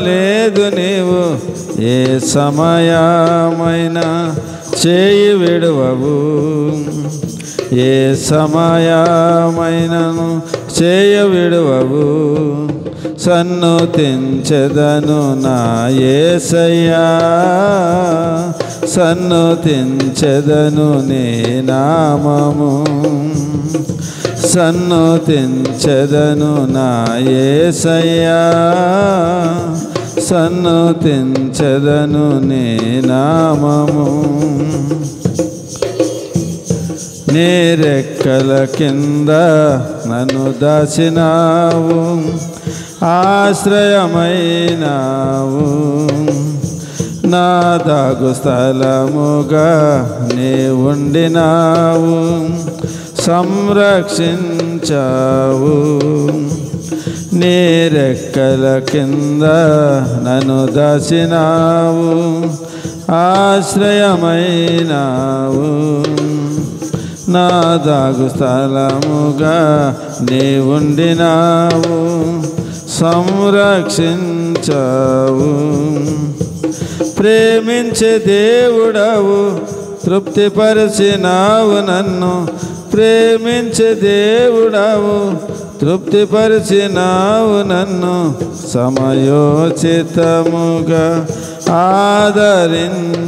లేదు నీవు ఏ సమయమైనా చేయి విడువవు, ఏ సమయమైనను చేయ విడువవు. సన్నుతించెదను నా యేసయ్యా, సన్నుతించెదను నీ నామము, సన్నుతించెదను నా యేసయ్యా, సన్నుతించెదను నీ నామము. నీ రెక్కల కింద నన్ను దాచినావు, ఆశ్రయమైనావు. నా దాగు స్థలముగా నీ ఉండినావు, సంరక్షించావు. నీ రెక్కల కింద నన్ను దాచినావు, ఆశ్రయమైనావు. నా దాగు స్థలముగా నీ ఉండినావు, సంరక్షించావు. ప్రేమించే దేవుడవు, తృప్తిపరిచినావు నన్ను. ప్రేమించే దేవుడవు, తృప్తిపరిచినావు నన్ను. సమయోచితముగా ఆదరించినావు.